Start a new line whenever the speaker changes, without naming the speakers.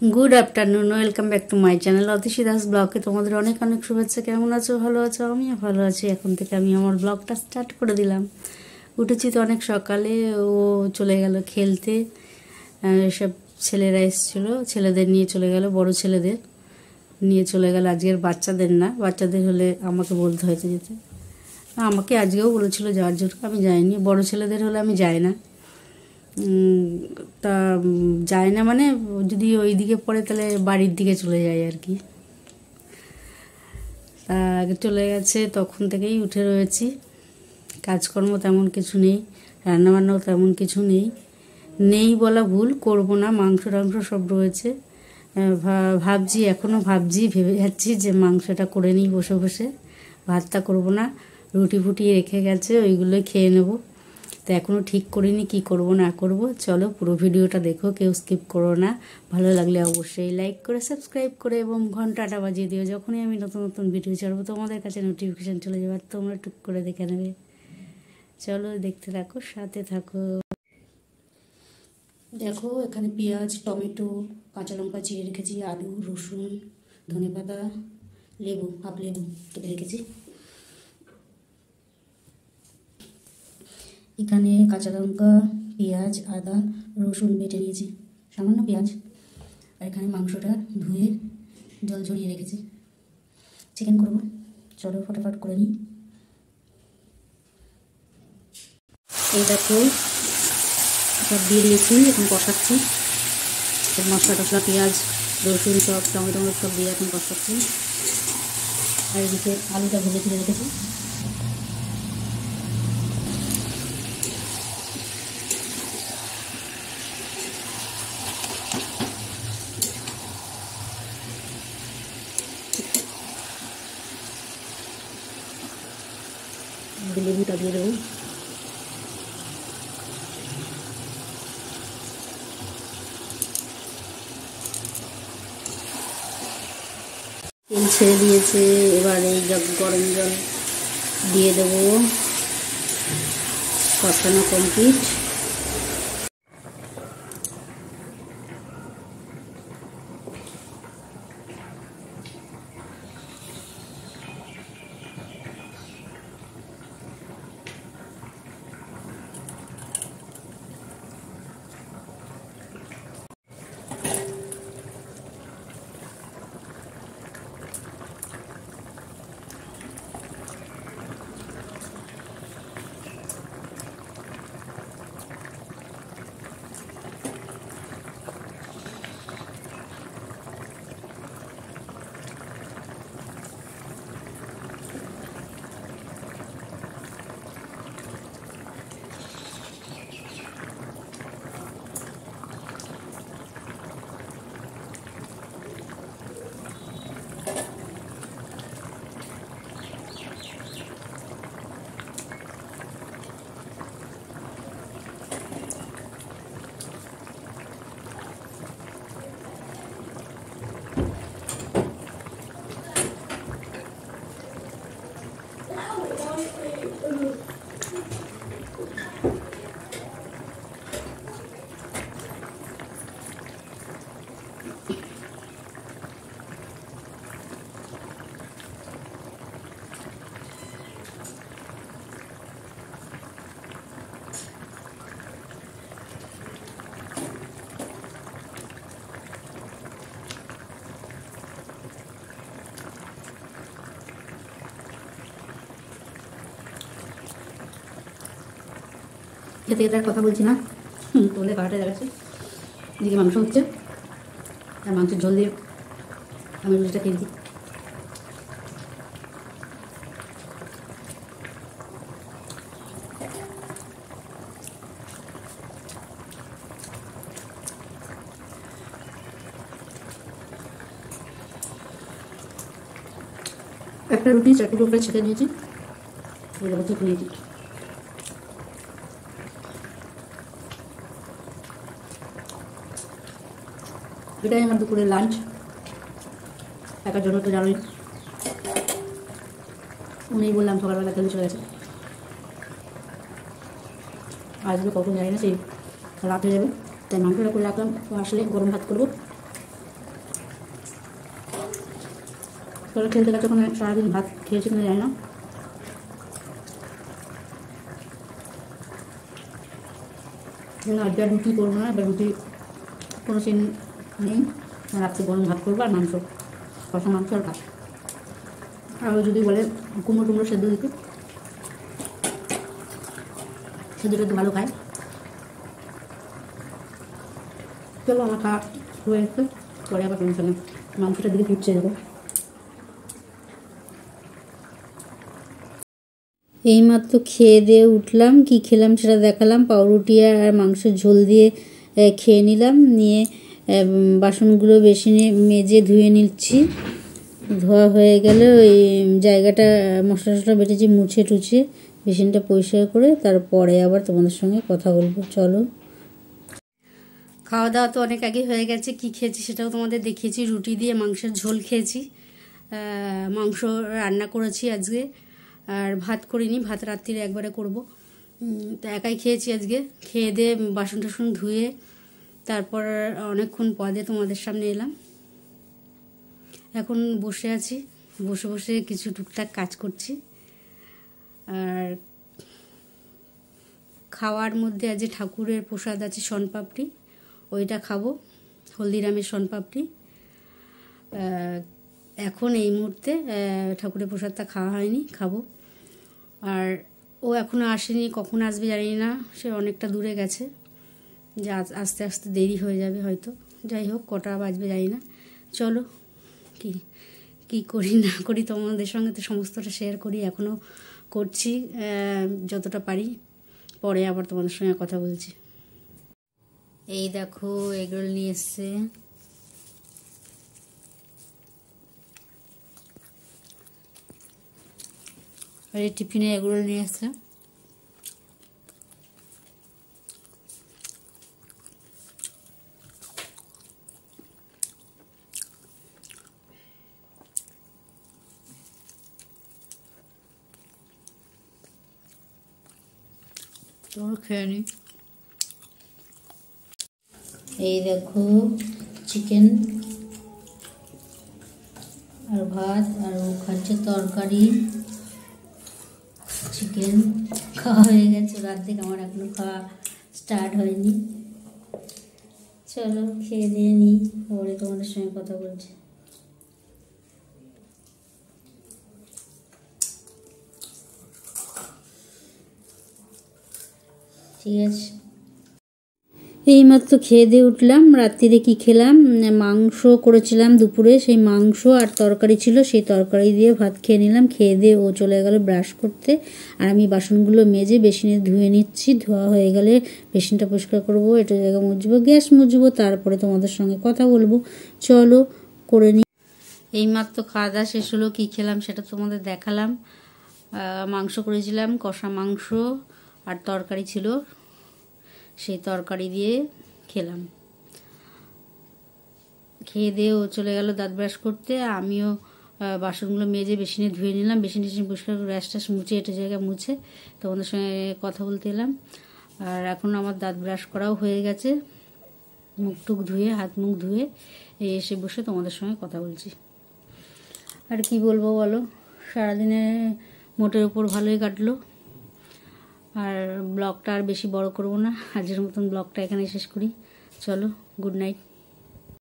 Good afternoon welcome back to my channel Atishi Das ব্লগে তোমাদের অনেক অনেক শুভেচ্ছা। কেমন আছো? ভালো আছো? আমিও ভালো আছি। এখন থেকে আমি আমার ব্লগটা স্টার্ট করে দিলাম। উঠেছি তো অনেক সকালে, ও চলে গেল খেলতে। সব ছেলেরা এসেছিলো, ছেলেদের নিয়ে চলে গেল, বড় ছেলেদের নিয়ে চলে গেল। আজকের বাচ্চাদের না, বাচ্চাদের হলে আমাকে বলতে হয়েছে যেতে। আমাকে আজকেও বলেছিল যাওয়ার জন্য, আমি যাইনি। বড় ছেলেদের হলে আমি যাই না, তা যায় না মানে যদি ওই দিকে পড়ে তাহলে বাড়ির দিকে চলে যায় আর কি। তা আগে চলে গেছে, তখন থেকেই উঠে রয়েছি। কাজকর্ম তেমন কিছু নেই, রান্নাবান্নাও তেমন কিছু নেই বলা ভুল, করবো না। মাংস টাংস সব রয়েছে। ভাবছি, এখনও ভেবে যাচ্ছি যে মাংসটা করে নিই বসে বসে। ভাতটা করবো না, রুটি ফুটি রেখে গেছে, ওইগুলোই খেয়ে নেবো। তো এখনও ঠিক করিনি কি করব না করব। চলো পুরো ভিডিওটা দেখো, কেউ স্কিপ করো না। ভালো লাগলে অবশ্যই লাইক করে সাবস্ক্রাইব করে এবং ঘন্টাটা বাজিয়ে দিও। যখনই আমি নতুন নতুন ভিডিও ছাড়বো তোমাদের কাছে নোটিফিকেশান চলে যাবে, আর তোমরা টুক করে দেখে নেবে। চলো দেখতে থাকো, সাথে থাকো। দেখো এখানে পেঁয়াজ, টমেটো, কাঁচা লঙ্কা চিড়ে রেখেছি, আলু, রসুন, ধনেপাতা, লেবু, হাফ লেবু কেটে রেখেছি। এখানে কাঁচা লঙ্কা, পেঁয়াজ, আদা, রসুন বেটে নিয়েছি, সামান্য পেঁয়াজ। আর এখানে মাংসটা ধুয়ে জল ঝরিয়ে রেখেছি, চিকেন করবো। চলো ফটাফট করে নিই। এই দেখো সব দিয়ে দিয়েছি, এখন কষাচ্ছি। মশলা টশলা, পেঁয়াজ, রসুন সব, টমেটো সব দিয়ে এখন কষাচ্ছি। আর এদিকে আলুটা ভেজে তুলে রেখেছি। লেবুটা দিয়ে দেবো। তেল ছেড়ে দিয়েছে, এবার এই গরম জল দিয়ে দেবো। কষানো কমপ্লিট। খেতে খেতে আর কথা বলছি না, তোলে কাটা যাচ্ছে। এদিকে মাংস হচ্ছে, আর মাংসের ঝোল দিয়ে আমি রুটিটা খেয়ে দিই। একটা রুটি 4 টুকরো করে ছেঁকে নিয়েছি, নিয়েছি। এটাই আমার দুপুরের লাঞ্চ। একার জন্য তো জানোই, উনি বললাম সকালবেলা খেলে চলে গেছে। আসবে কখন জানি না, সেই রাত হয়ে যাবে, তাই মাংসটা করে রাখলাম। আসলে গরম ভাত করবো, তোরা খেলতে গেছে ওখানে, সারাদিন ভাত খেয়েছি কিনা জানি না। আজকে রুটি করবো না, এবার রুটি কোনো সিন নেই, রাত্রে গরম ভাত করবো আর মাংস, কষা মাংস আর ভাত। আর যদি বলে কুমড়ো টুমড়ো সেদ্ধ দিতে, সেদ্ধটা একটু ভালো খায়। চলো আমার খাওয়া হয়ে এসছে, পরে আবার তোমার সঙ্গে মাংসটার দিকে ফিরছে দেবো। এইমাত্র খেয়ে দিয়ে উঠলাম, কি খেলাম সেটা দেখালাম। পাউরুটি আর মাংসের ঝোল দিয়ে খেয়ে নিলাম, নিয়ে বাসনগুলো বেসিনে মেজে ধুয়ে নিচ্ছি। ধোয়া হয়ে গেলে ওই জায়গাটা মশলা টশলা বেটেছি মুছে টুছে বেসিনটা পরিষ্কার করে তারপরে আবার তোমাদের সঙ্গে কথা বলবো। চলো, খাওয়া দাওয়া তো অনেক আগে হয়ে গেছে। কি খেয়েছি সেটাও তোমাদের দেখিয়েছি। রুটি দিয়ে মাংসের ঝোল খেয়েছি, মাংস রান্না করেছি আজকে, আর ভাত করিনি, ভাত রাত্রিরে একবারে করব। তো একাই খেয়েছি আজকে। খেয়ে দিয়ে বাসন টাসন ধুয়ে তারপর অনেকক্ষণ পরে তোমাদের সামনে এলাম। এখন বসে আছি, বসে বসে কিছু টুকটাক কাজ করছি। আর খাওয়ার মধ্যে আজ ঠাকুরের প্রসাদ আছে শনপাপড়ি, ওইটা খাবো, হলদিরামের শনপাপড়ি। এখন এই মুহূর্তে ঠাকুরের প্রসাদটা খাওয়া হয়নি, খাবো। আর ও এখনও আসেনি, কখন আসবে জানি না, সে অনেকটা দূরে গেছে, যে আস্তে আস্তে দেরি হয়ে যাবে হয়তো। যাই হোক, কটা বাজবে জানি না। চলো, কি করি না করি তোমাদের সঙ্গে তো সমস্তটা শেয়ার করি, এখনও করছি যতটা পারি। পরে আবার তোমাদের সঙ্গে কথা বলছি। এই দেখো এগরোল নিয়ে এসছে, এই টিফিনে এগরোল নিয়ে এসছে। তোর খেয়ে নি। এই দেখো চিকেন আর ভাত, আর ও খাচ্ছে তরকারি। চিকেন খাওয়া হয়ে গেছে রাত থেকে, আমার এখনো খাওয়া স্টার্ট হয়নি। চলো খেয়ে দিয়ে নিই, পরে তোমাদের সঙ্গে কথা বলছি। ঠিক আছে, এইমাত্র খেয়ে দিয়ে উঠলাম। রাত্রিরে কি খেলাম, মাংস করেছিলাম দুপুরে, সেই মাংস আর তরকারি ছিল, সেই তরকারি দিয়ে ভাত খেয়ে নিলাম। খেয়ে দিয়ে ও চলে গেল ব্রাশ করতে, আর আমি বাসনগুলো মেজে বেসিনে ধুয়ে নিচ্ছি। ধোয়া হয়ে গেলে বেসিনটা পরিষ্কার করবো, এটা জায়গা মুছবো, গ্যাস মুছবো, তারপরে তোমাদের সঙ্গে কথা বলবো। চলো করে নিই। এইমাত্র খাওয়া দাওয়া শেষ হলো। কী খেলাম সেটা তোমাদের দেখালাম। মাংস করেছিলাম, কষা মাংস আর তরকারি ছিল, সেই তরকারি দিয়ে খেলাম। খেয়ে দিয়ে ও চলে গেল দাঁত ব্রাশ করতে, আমিও বাসনগুলো মেজে বেসিনে ধুয়ে নিলাম। বেসিন টেসিন পরিষ্কার করে গ্যাস ট্যাস মুছে, এটা জায়গায় মুছে তোমাদের সঙ্গে কথা বলতে এলাম। আর এখন আমার দাঁত ব্রাশ করাও হয়ে গেছে, মুখ টুক ধুয়ে, হাত মুখ ধুয়ে এসে বসে তোমাদের সঙ্গে কথা বলছি। আর কি বলবো বলো, সারাদিনে মোটের উপর ভালোই কাটলো। আর ব্লগটা আর বেশি বড় করব না, আজকের মতন ব্লগটা এখানে শেষ করি। চলো, গুড নাইট।